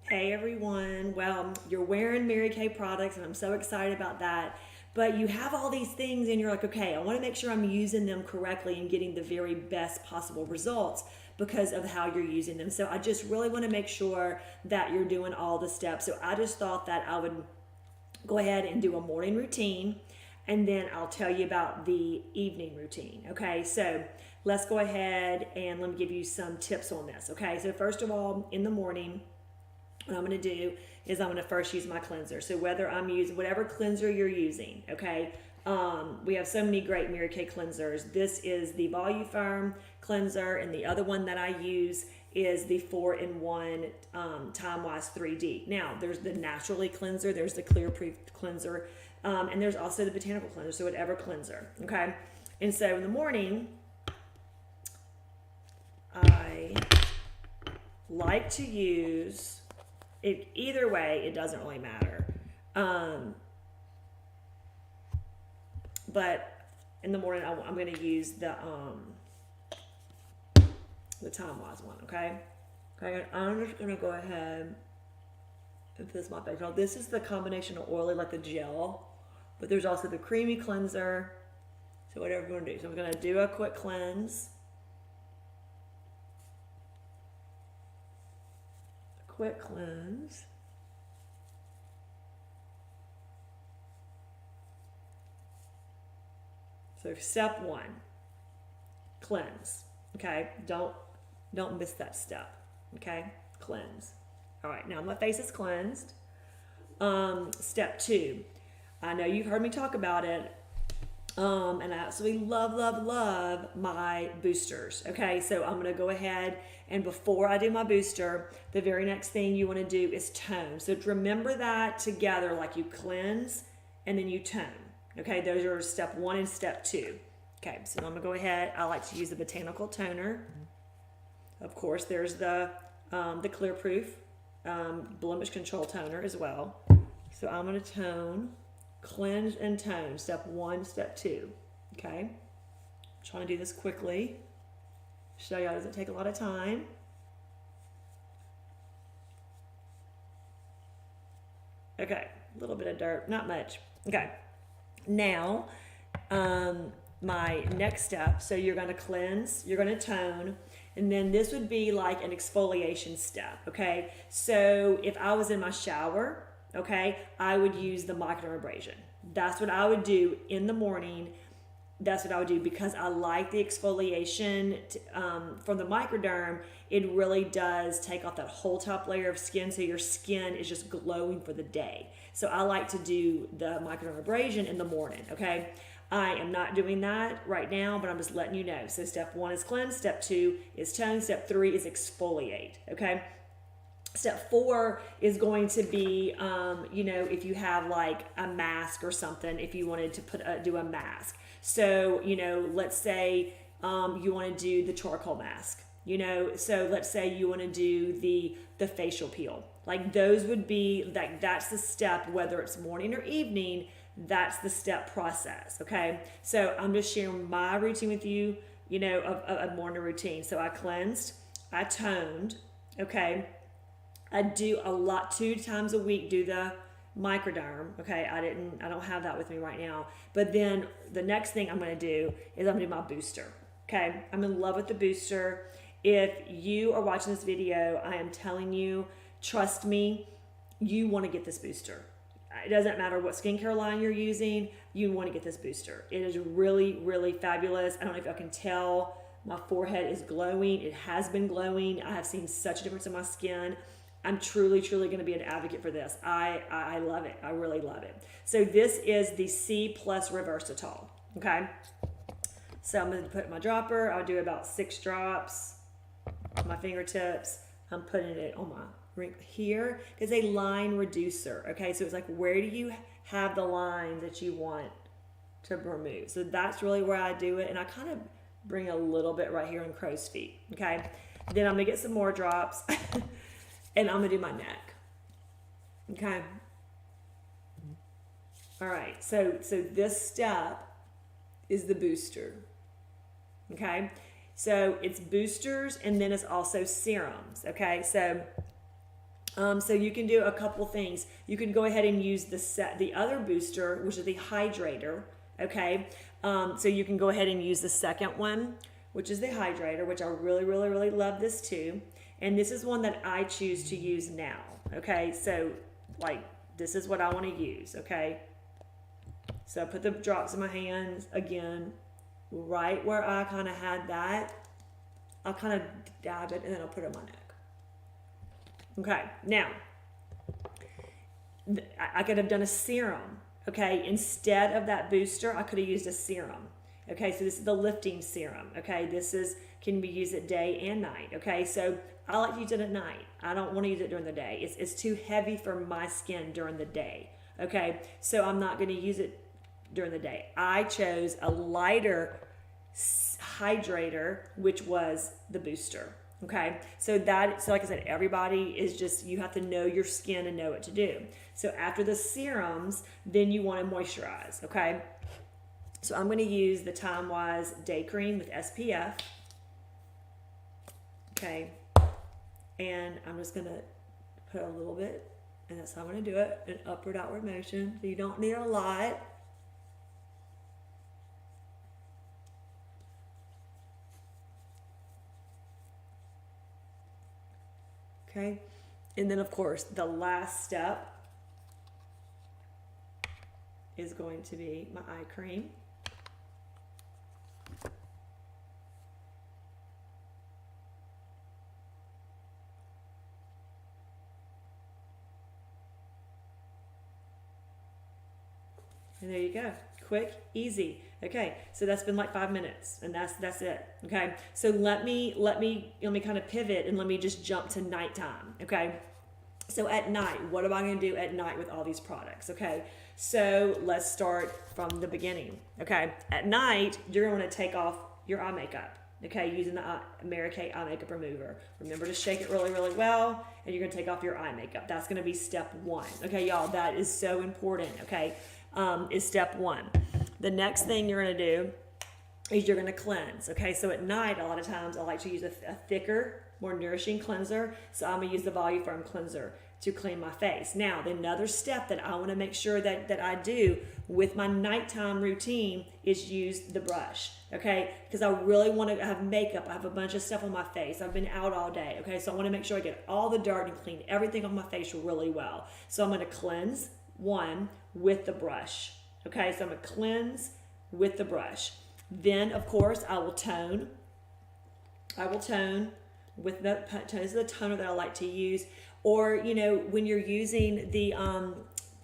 Hey everyone. Well, you're wearing Mary Kay products and I'm so excited about that. But you have all these things and you're like, okay, I want to make sure I'm using them correctly and getting the very best possible results because of how you're using them. So I just really want to make sure that you're doing all the steps. So I just thought that I would go ahead and do a morning routine and then I'll tell you about the evening routine. Okay, so let's go ahead and let me give you some tips on this. Okay, so first of all, in the morning, what I'm going to do is I'm going to first use my cleanser. So whether I'm using whatever cleanser you're using, okay, we have so many great Mary Kay cleansers. This is the Volufarm cleanser, and the other one that I use is the 4-in-1 Time Wise 3D. Now, there's the Naturally cleanser, there's the Clear Proof cleanser, and there's also the Botanical cleanser, so whatever cleanser, okay? And so in the morning, I like to use it either way. It doesn't really matter, but in the morning I'm going to use the Time Wise one. Okay, I'm just going to go ahead and this is my face. Now this is the combination of oily, like the gel, but there's also the creamy cleanser. So whatever you want to do. So I'm going to do a quick cleanse. Quick cleanse. So step one, cleanse. Okay, don't miss that step. Okay, cleanse. All right, now my face is cleansed. Step two, I know you've heard me talk about it. And I absolutely love my boosters. Okay, so I'm gonna go ahead and before I do my booster, the very next thing you wanna do is tone. So remember that together, like you cleanse and then you tone. Okay, those are step one and step two. Okay, so I'm gonna go ahead. I like to use the Botanical toner. Of course, there's the Clear Proof blemish control toner as well. So I'm gonna tone. Cleanse and tone, step one, step two. Okay, I'm trying to do this quickly. Show y'all it doesn't take a lot of time. Okay, a little bit of dirt, not much. Okay, now my next step. So you're going to cleanse, you're going to tone, and then this would be like an exfoliation step. Okay, so if I was in my shower, okay, I would use the microdermabrasion. That's what I would do in the morning. That's what I would do because I like the exfoliation from the microderm. It really does take off that whole top layer of skin, so your skin is just glowing for the day. So I like to do the microdermabrasion in the morning. Okay, I am not doing that right now, but I'm just letting you know. So step one is cleanse, step two is tone, step three is exfoliate. Okay. Step four is going to be, if you have like a mask or something, if you wanted to do a mask. So, let's say you want to do the charcoal mask, so let's say you want to do the facial peel. Like those would be, like that's the step, whether it's morning or evening, that's the step process, okay? So I'm just sharing my routine with you, of a morning routine. So I cleansed, I toned, okay? I do a lot, 2 times a week, do the microderm. Okay, I don't have that with me right now. But then the next thing I'm going to do is I'm going to do my booster. Okay, I'm in love with the booster. If you are watching this video, I am telling you, trust me, you want to get this booster. It doesn't matter what skincare line you're using, you want to get this booster. It is really, really fabulous. I don't know if y'all can tell, my forehead is glowing. It has been glowing. I have seen such a difference in my skin. I'm truly going to be an advocate for this. I love it. I really love it. So this is the C plus Reversatol. Okay. So I'm going to put my dropper. I'll do about 6 drops on my fingertips. I'm putting it on my ring here. It's a line reducer. Okay. So it's like, where do you have the lines that you want to remove? So that's really where I do it. And I kind of bring a little bit right here in crow's feet. Okay. Then I'm going to get some more drops. And I'm gonna do my neck. Okay. All right. So this step is the booster. Okay. So it's boosters and then it's also serums. Okay. So So you can do a couple things. You can go ahead and use the other booster, which is the hydrator. Okay, so you can go ahead and use the second one, which is the hydrator, which I really, really, really love this too. And this is one that I choose to use now. Okay, so like this is what I want to use. Okay, so I put the drops in my hands again, right where I kind of had that. I'll kind of dab it and then I'll put it on my neck. Okay, now I could have done a serum. Okay, instead of that booster, I could have used a serum. Okay, so this is the lifting serum. Okay, can be used at day and night. Okay, so I like to use it at night. I don't want to use it during the day. It's too heavy for my skin during the day. Okay, so I'm not going to use it during the day. I chose a lighter hydrator, which was the booster. Okay, so like I said, everybody is just, you have to know your skin and know what to do. So after the serums, then you want to moisturize. Okay, so I'm going to use the Time Wise Day Cream with SPF. Okay, and I'm just going to put a little bit, and that's how I'm going to do it, an upward outward motion. So you don't need a lot. Okay, and then of course the last step is going to be my eye cream. And there you go. Quick, easy. Okay, so that's been like 5 minutes, and that's it. Okay, so let me kind of pivot and let me just jump to nighttime. Okay, so at night, what am I going to do at night with all these products? Okay, so let's start from the beginning. Okay, at night you're going to take off your eye makeup. Okay, using the Mary Kay eye makeup remover. Remember to shake it really, really well, and you're going to take off your eye makeup. That's going to be step 1. Okay, y'all, that is so important. Okay, is step 1. The next thing you're going to do is you're going to cleanse. Okay, so at night, a lot of times I like to use a thicker, more nourishing cleanser. So I'm going to use the Voluform cleanser to clean my face. Now, another step that I want to make sure that I do with my nighttime routine is use the brush. Okay, because I really want to have makeup. I have a bunch of stuff on my face. I've been out all day. Okay, so I want to make sure I get all the dirt and clean everything on my face really well. So I'm going to cleanse with the brush. Okay, so I'm going to cleanse with the brush. Then, of course, I will tone. With the tone. This is the toner that I like to use. Or, when you're using the,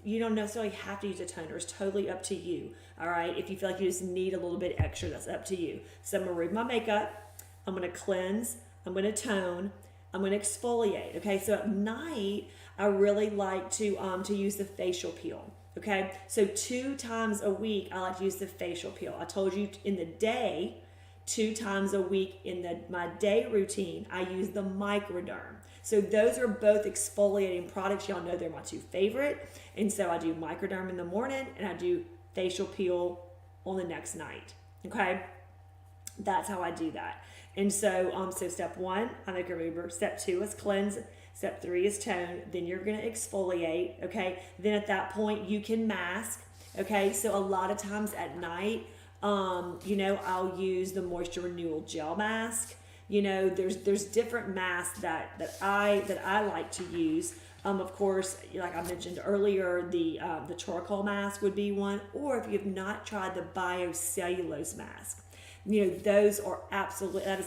you don't necessarily have to use a toner. It's totally up to you. All right, if you feel like you just need a little bit extra, that's up to you. So I'm going to remove my makeup. I'm going to cleanse. I'm going to tone. I'm going to exfoliate. Okay, so at night, I really like to use the facial peel. Okay, so 2 times a week, I like to use the facial peel. I told you in the day, 2 times a week in my day routine, I use the Microderm. So those are both exfoliating products. Y'all know they're my 2 favorite. And so I do Microderm in the morning and I do facial peel on the next night. Okay, that's how I do that. And so, so step 1, I make a remover. Step 2 is cleanse. Step 3 is tone. Then you're going to exfoliate. Okay. Then at that point you can mask. Okay. So a lot of times at night, I'll use the Moisture Renewal Gel Mask. There's different masks that I like to use. Of course, like I mentioned earlier, the charcoal mask would be one. Or if you've not tried the biocellulose mask, that is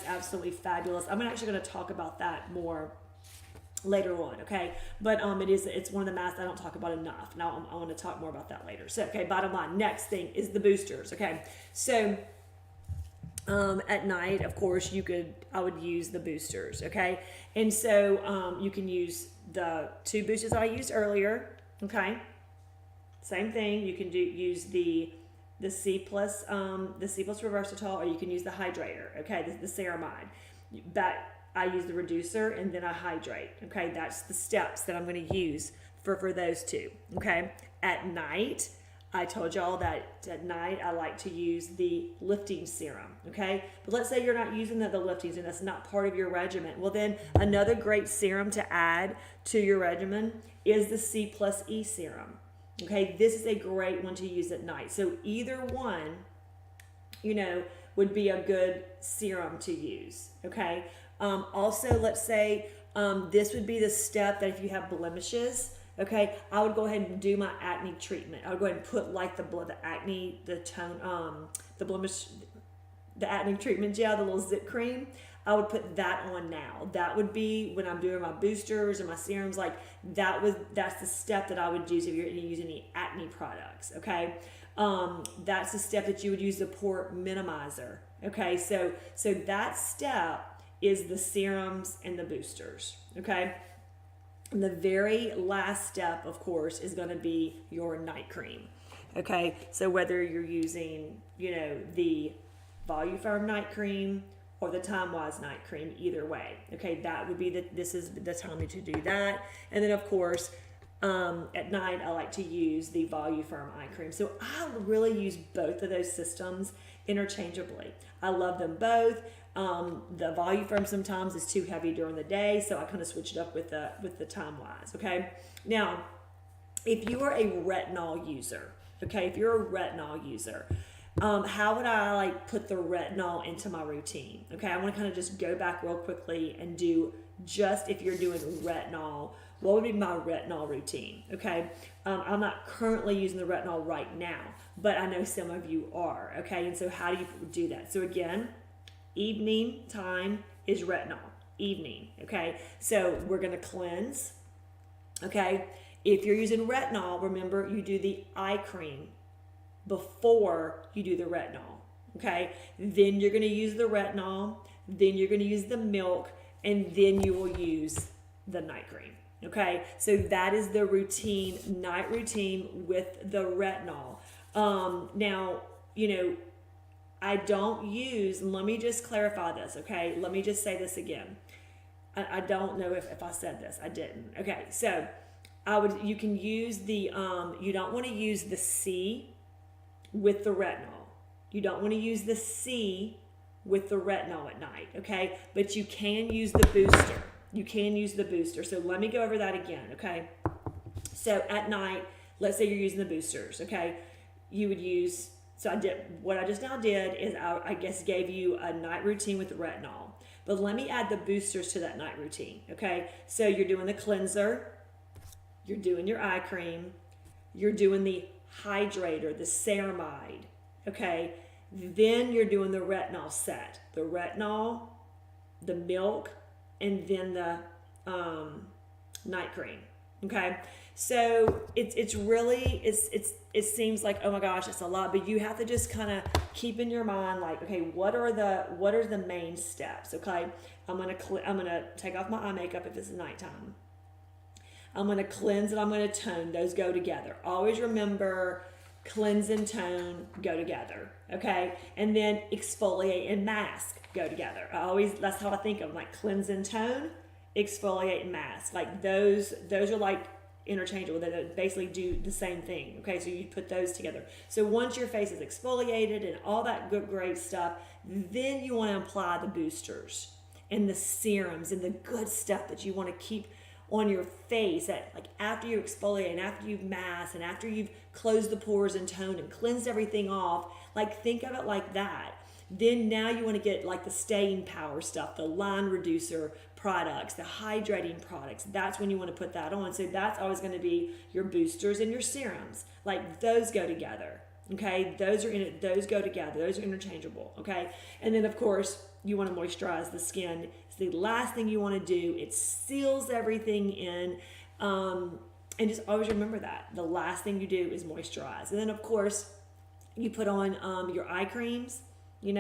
absolutely fabulous. I'm actually going to talk about that more later on, okay? But it's one of the masks I don't talk about enough. Now I want to talk more about that later. So, okay, bottom line, next thing is the boosters, okay? So at night, of course, I would use the boosters, okay? And so you can use the 2 boosters I used earlier, okay? Same thing, you can use the C plus Reversatol, or you can use the hydrator, okay? The ceramide. I use the reducer and then I hydrate. Okay, that's the steps that I'm going to use for those 2. Okay, at night, I told y'all that at night I like to use the lifting serum, okay? But let's say you're not using the liftings and that's not part of your regimen. Well, then another great serum to add to your regimen is the C+E serum, okay? This is a great one to use at night. So either one, would be a good serum to use, okay? Also, let's say this would be the step that if you have blemishes, okay, I would go ahead and do my acne treatment. I would go ahead and put like the acne, the blemish, the acne treatment gel, the little zip cream. I would put that on now. That would be when I'm doing my boosters and my serums. Like that's the step that I would use if you're using any acne products. Okay, that's the step that you would use the pore minimizer. Okay, so that step is the serums and the boosters. Okay. And the very last step, of course, is going to be your night cream. Okay, so whether you're using, the Voluform night cream or the Time-Wise night cream, either way. Okay, that would be this is the time to do that. And then, of course, at night, I like to use the Voluform eye cream. So I really use both of those systems interchangeably. I love them both. The Voluform sometimes is too heavy during the day, so I kind of switch it up with the Time-Wise. Okay, now if you are a retinol user, how would I like put the retinol into my routine? Okay, I want to kind of just go back real quickly and do just if you're doing retinol, what would be my retinol routine? Okay, I'm not currently using the retinol right now, but I know some of you are. Okay, and so how do you do that? So again, evening time is retinol. Evening, okay? So we're going to cleanse, okay? If you're using retinol, remember you do the eye cream before you do the retinol, okay? Then you're going to use the retinol, then you're going to use the milk, and then you will use the night cream, okay? So that is the routine, night routine with the retinol. Now, I don't use, let me just clarify this, okay? Let me just say this again. I don't know if I said this. I didn't. Okay, so you can use the, you don't want to use the C with the retinol. You don't want to use the C with the retinol at night, okay? But you can use the booster. You can use the booster. So let me go over that again, okay? So at night, let's say you're using the boosters, okay? You would use, so what I just now did is I guess gave you a night routine with the retinol. But let me add the boosters to that night routine, okay? So you're doing the cleanser, you're doing your eye cream, you're doing the hydrator, the ceramide, okay? Then you're doing the retinol set. The retinol, the milk, and then the night cream, okay? So it seems like, oh my gosh, it's a lot, but you have to just kind of keep in your mind like, okay, what are the main steps? Okay, I'm gonna take off my eye makeup if it's nighttime. I'm gonna cleanse and I'm gonna tone. Those go together. Always remember, cleanse and tone go together. Okay, and then exfoliate and mask go together. That's how I think of them, like cleanse and tone, exfoliate and mask. Like those are like interchangeable. They basically do the same thing. Okay, so you put those together. So once your face is exfoliated and all that good great stuff, then you want to apply the boosters and the serums and the good stuff that you want to keep on your face like after you exfoliate and after you've masked and after you've closed the pores and toned and cleansed everything off. Like think of it like that. Then now you want to get like the staying power stuff, the line reducer products, the hydrating products. That's when you want to put that on. So that's always going to be your boosters and your serums. Like those go together. Okay, those go together. Those are interchangeable. Okay, and then of course you want to moisturize the skin. It's the last thing you want to do. It seals everything in, and just always remember that the last thing you do is moisturize. And then of course you put on your eye creams. And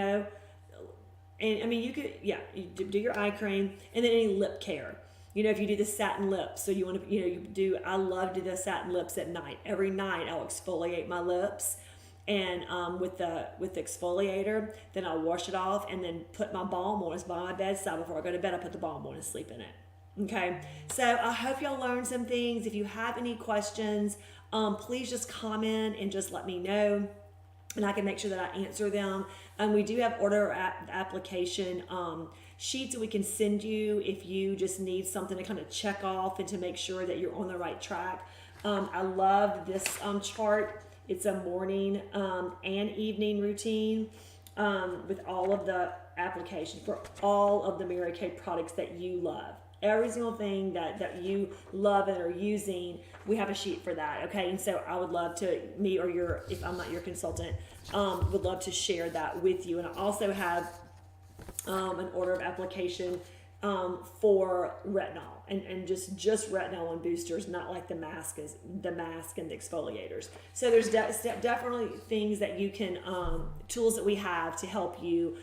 I mean, you do your eye cream and then any lip care. If you do the satin lips, so you want to, I love to do the satin lips at night. Every night I'll exfoliate my lips and with the exfoliator, then I'll wash it off and then put my balm on. It's by my bedside before I go to bed. I put the balm on and sleep in it. Okay, so I hope y'all learned some things. If you have any questions, please just comment and just let me know, and I can make sure that I answer them. We do have application sheets that we can send you if you just need something to kind of check off and to make sure that you're on the right track. I love this chart. It's a morning and evening routine with all of the applications for all of the Mary Kay products that you love. Every single thing that you love and are using, we have a sheet for that, okay? And so I would love to, me or your, if I'm not your consultant, would love to share that with you. And I also have an order of application for retinol and just retinol and boosters, not like the mask and the exfoliators. So there's definitely things that you can, tools that we have to help you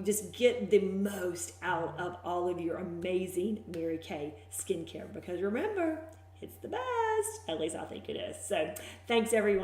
just get the most out of all of your amazing Mary Kay skincare, because remember, it's the best. At least I think it is. So thanks everyone.